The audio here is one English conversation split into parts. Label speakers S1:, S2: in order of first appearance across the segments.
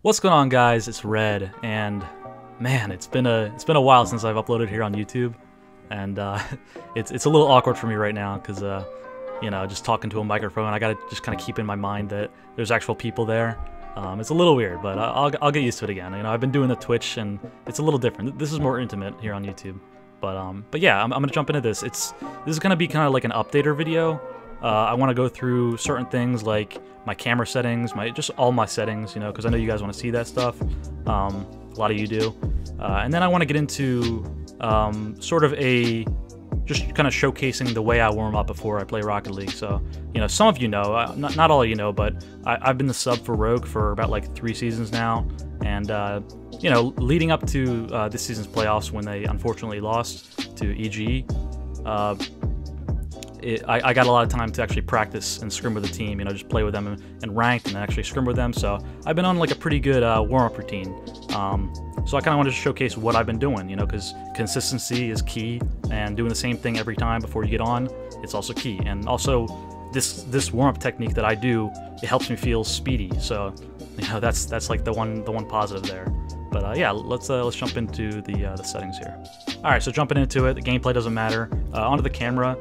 S1: What's going on, guys? It's Red, and man, it's been a while since I've uploaded here on YouTube, and it's a little awkward for me right now because you know, just talking to a microphone, I gotta just kind of keep in my mind that there's actual people there. It's a little weird, but I'll get used to it again. You know, I've been doing the Twitch, and it's a little different. This is more intimate here on YouTube, but yeah, I'm gonna jump into this. This is gonna be kind of like an updater video. I want to go through certain things like my camera settings, just all my settings, you know, because I know you guys want to see that stuff. A lot of you do. And then I want to get into sort of just kind of showcasing the way I warm up before I play Rocket League. So, you know, some of you know, not all of you know, but I've been the sub for Rogue for about like 3 seasons now. And, you know, leading up to this season's playoffs when they unfortunately lost to EG, I got a lot of time to actually practice and scrim with the team, you know, just play with them and ranked and actually scrim with them. So I've been on like a pretty good warm-up routine. So I kind of wanted to showcase what I've been doing, you know, because consistency is key, and doing the same thing every time before you get on, it's also key. And also this warm-up technique that I do, it helps me feel speedy. So, you know, that's like the one positive there. But yeah, let's jump into the settings here. All right, so jumping into it, the gameplay doesn't matter. Onto the camera.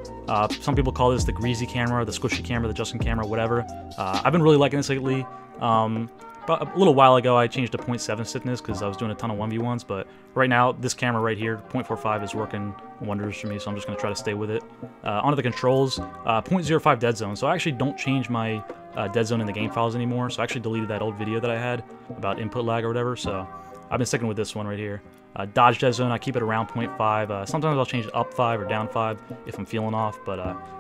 S1: Some people call this the greasy camera, the squishy camera, the Justin camera, whatever. I've been really liking this lately. But a little while ago, I changed to 0.7 stiffness because I was doing a ton of 1v1s. But right now, this camera right here, 0.45, is working wonders for me. So I'm just going to try to stay with it. Onto the controls, 0.05 dead zone. So I actually don't change my dead zone in the game files anymore. So I actually deleted that old video that I had about input lag or whatever. So I've been sticking with this one right here. Dodge dead zone, I keep it around 0.5. Sometimes I'll change it up 5 or down 5 if I'm feeling off. But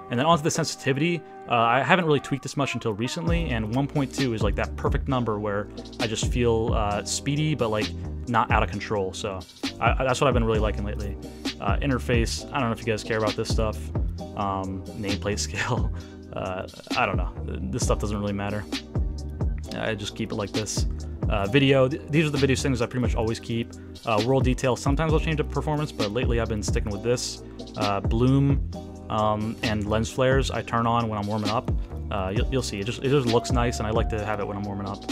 S1: and then onto the sensitivity, I haven't really tweaked this much until recently, and 1.2 is like that perfect number where I just feel speedy but like not out of control. So that's what I've been really liking lately. Interface, I don't know if you guys care about this stuff. Nameplate scale, I don't know. This stuff doesn't really matter. I just keep it like this. Video, these are the video settings I pretty much always keep. World detail, sometimes I'll change the performance, but lately I've been sticking with this. Bloom and lens flares I turn on when I'm warming up. You'll see, it just looks nice, and I like to have it when I'm warming up.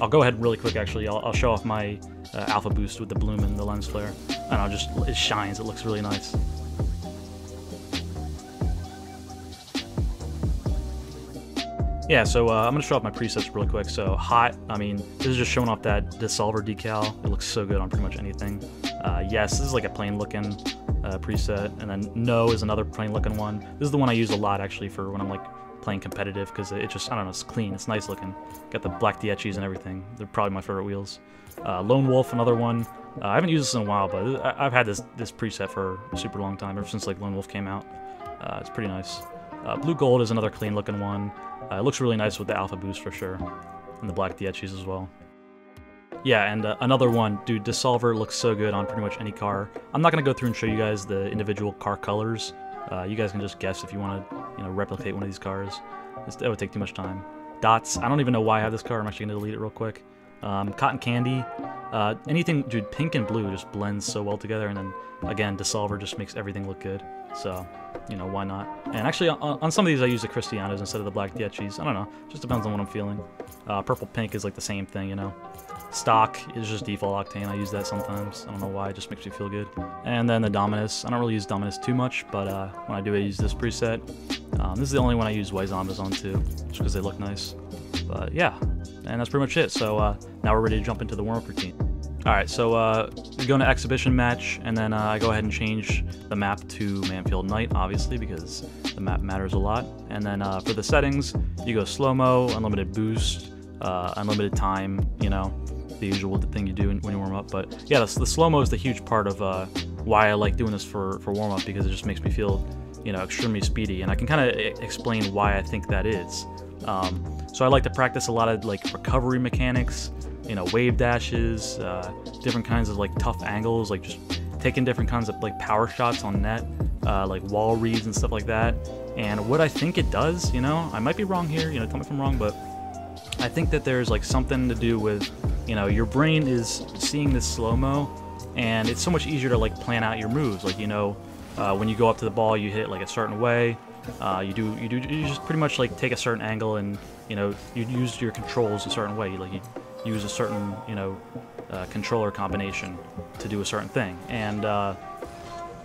S1: I'll go ahead really quick actually. I'll show off my alpha boost with the bloom and the lens flare. I don't know, it shines, it looks really nice. Yeah, so I'm going to show off my presets really quick. So hot, I mean, this is just showing off that Dissolver decal. It looks so good on pretty much anything. Yes, this is like a plain looking preset. And then no is another plain looking one. This is the one I use a lot actually for when I'm like playing competitive, because it just, I don't know, it's clean, it's nice looking. Got the black Dietchis and everything. They're probably my favorite wheels. Lone Wolf, another one. I haven't used this in a while, but I've had this preset for a super long time, ever since like Lone Wolf came out. It's pretty nice. Blue Gold is another clean looking one. It looks really nice with the alpha boost for sure, and the black Dietchis as well. Yeah, and another one, dude, Dissolver looks so good on pretty much any car. I'm not gonna go through and show you guys the individual car colors. You guys can just guess if you want to, you know, replicate one of these cars. That would take too much time. Dots, I don't even know why I have this car. I'm actually gonna delete it real quick. Cotton Candy, anything, dude, pink and blue just blends so well together, and then again, Dissolver just makes everything look good. So, you know, why not? And actually, on some of these, I use the Cristianos instead of the black Dietchis. I don't know, just depends on what I'm feeling. Purple Pink is like the same thing, you know. Stock is just default octane. I use that sometimes. I don't know why, it just makes me feel good. And then the Dominus. I don't really use Dominus too much, but when I do, I use this preset. This is the only one I use White Zombas on too, just because they look nice. But yeah, and that's pretty much it. So now we're ready to jump into the warm-up routine. Alright, so we go into exhibition match, and then I go ahead and change the map to Manfield Night, obviously, because the map matters a lot. And then for the settings, you go slow-mo, unlimited boost, unlimited time, you know, the usual thing you do when you warm up. But yeah, the slow-mo is the huge part of why I like doing this for warm-up, because it just makes me feel, you know, extremely speedy. And I can kind of explain why I think that is. So I like to practice a lot of like recovery mechanics, you know, wave dashes, different kinds of like tough angles, like just taking different kinds of like power shots on net, like wall reads and stuff like that. And what I think it does, you know, I might be wrong here, you know, tell me if I'm wrong, but I think that there's like something to do with, you know, your brain is seeing this slow-mo, and it's so much easier to like plan out your moves. Like, you know, when you go up to the ball, you hit it like a certain way. You just pretty much like take a certain angle, and you know, you use your controls a certain way. Like use a certain, controller combination to do a certain thing. And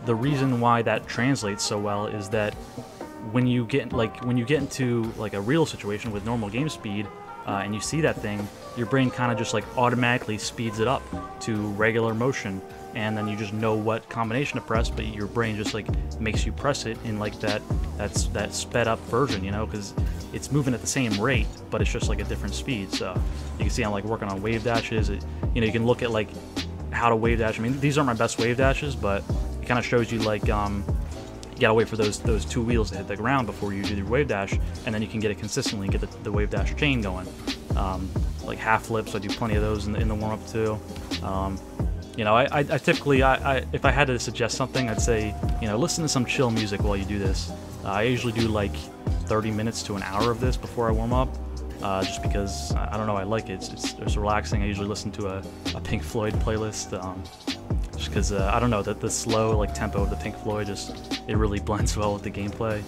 S1: the reason why that translates so well is that when you get into like a real situation with normal game speed, and you see that thing, your brain kind of just like automatically speeds it up to regular motion, and then you just know what combination to press, but your brain just like makes you press it in like that sped up version, because it's moving at the same rate, but it's just like a different speed. So you can see I'm like working on wave dashes. You can look at like how to wave dash. I mean, these aren't my best wave dashes, but it kind of shows you like you gotta wait for those two wheels to hit the ground before you do your wave dash, and then you can get it consistently and get the wave dash chain going. Like half flips, I do plenty of those in the warm up too. I typically, if I had to suggest something, I'd say, listen to some chill music while you do this. I usually do like 30 minutes to an hour of this before I warm up, just because I don't know, I like it. It's relaxing. I usually listen to a Pink Floyd playlist. Just because I don't know, that the slow like tempo of the Pink Floyd it really blends well with the gameplay.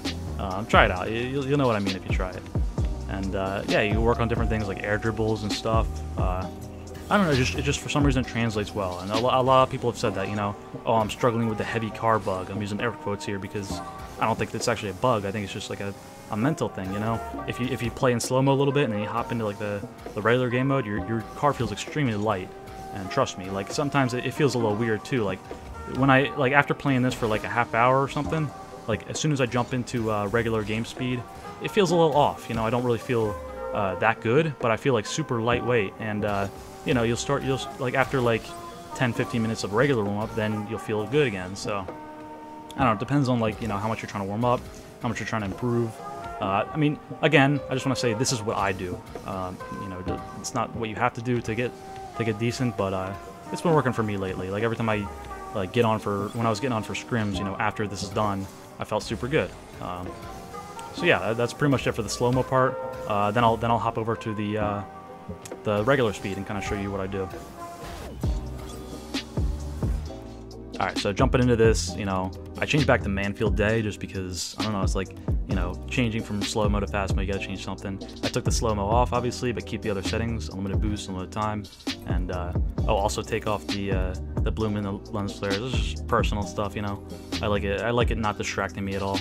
S1: Try it out. You'll know what I mean if you try it. And yeah, you work on different things like air dribbles and stuff. I don't know, it just for some reason it translates well. And a lot of people have said that, oh, I'm struggling with the heavy car bug. I'm using air quotes here because I don't think it's actually a bug. I think it's just like a mental thing, If you play in slow-mo a little bit and then you hop into like the regular game mode, your car feels extremely light. And trust me, like sometimes it feels a little weird too. Like when after playing this for like a half hour or something, like as soon as I jump into regular game speed, it feels a little off. I don't really feel that good, but I feel like super lightweight. And you'll like after like 10-15 minutes of regular warm up, then you'll feel good again. So I don't know. It depends on like how much you're trying to warm up, how much you're trying to improve. I mean, again, I just want to say this is what I do. It's not what you have to do to get decent, but it's been working for me lately. Like every time I when I was getting on for scrims, after this is done, I felt super good. So yeah, that's pretty much it for the slow-mo part. Then I'll hop over to the regular speed and kind of show you what I do. All right, so jumping into this, I changed back to Manfield Day just because, I don't know, it's like, changing from slow-mo to fast-mo, you gotta change something. I took the slow-mo off, obviously, but keep the other settings, unlimited boost, unlimited time, and I'll also take off the bloom and the lens flares. This is just personal stuff, I like it not distracting me at all.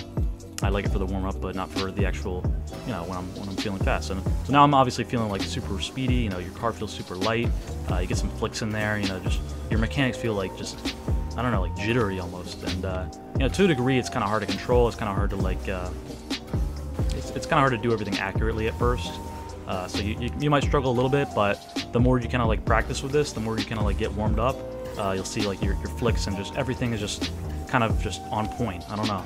S1: I like it for the warm-up, but not for the actual, when I'm feeling fast. So now I'm obviously feeling like super speedy, your car feels super light, you get some flicks in there, just your mechanics feel like just, I don't know, like jittery almost. And to a degree, it's kind of hard to control. It's kind of hard to like, it's kind of hard to do everything accurately at first. So you might struggle a little bit, but the more you kind of like practice with this, the more you kind of like get warmed up, you'll see like your flicks and just everything is just kind of just on point. I don't know.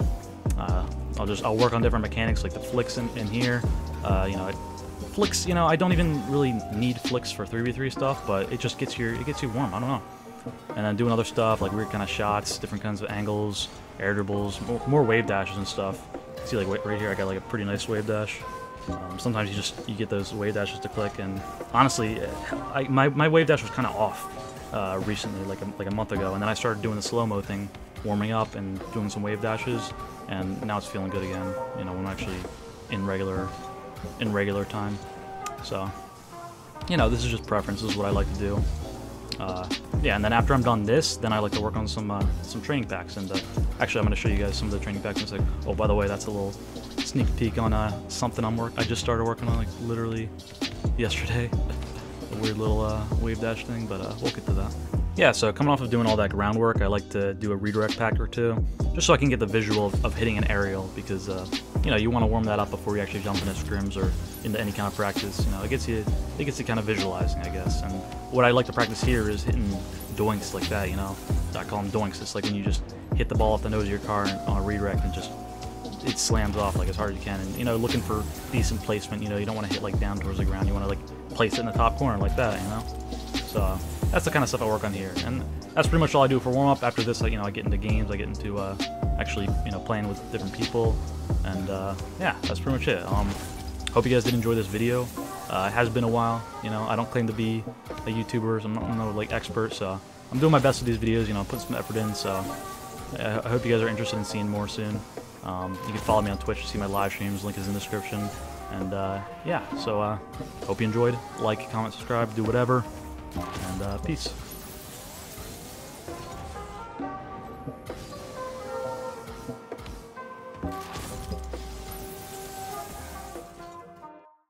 S1: I'll work on different mechanics like the flicks in here. Flicks. I don't even really need flicks for 3v3 stuff, but it just gets you warm. I don't know. And then doing other stuff like weird kind of shots, different kinds of angles, air dribbles, more wave dashes and stuff. See, like right here, I got like a pretty nice wave dash. Sometimes you get those wave dashes to click, and honestly, my wave dash was kind of off recently, like a month ago, and then I started doing the slow-mo thing, warming up and doing some wave dashes, and now it's feeling good again. When I'm actually in regular time. So, this is just preference. This is what I like to do. Yeah, and then after I'm done this, then I like to work on some training packs. And actually, I'm going to show you guys some of the training packs in a sec. Oh, by the way, that's a little sneak peek on something I just started working on like literally yesterday. A weird little wave dash thing, but we'll get to that. Yeah, so coming off of doing all that groundwork, I like to do a redirect pack or two, just so I can get the visual of hitting an aerial, because you want to warm that up before you actually jump into scrims or into any kind of practice. It gets you kind of visualizing, I guess. And what I like to practice here is hitting doinks like that. I call them doinks. It's like when you just hit the ball off the nose of your car on a redirect and just it slams off like as hard as you can. And looking for decent placement. You don't want to hit like down towards the ground. You want to like place it in the top corner like that. So that's the kind of stuff I work on here, and that's pretty much all I do for warm up. After this, I get into games. I get into actually playing with different people, and yeah, that's pretty much it. Hope you guys did enjoy this video. It has been a while. I don't claim to be a YouTuber. So I'm no like expert, so I'm doing my best with these videos. Putting some effort in. So I hope you guys are interested in seeing more soon. You can follow me on Twitch to see my live streams. Link is in the description. And yeah, so hope you enjoyed. Like, comment, subscribe, do whatever, and peace.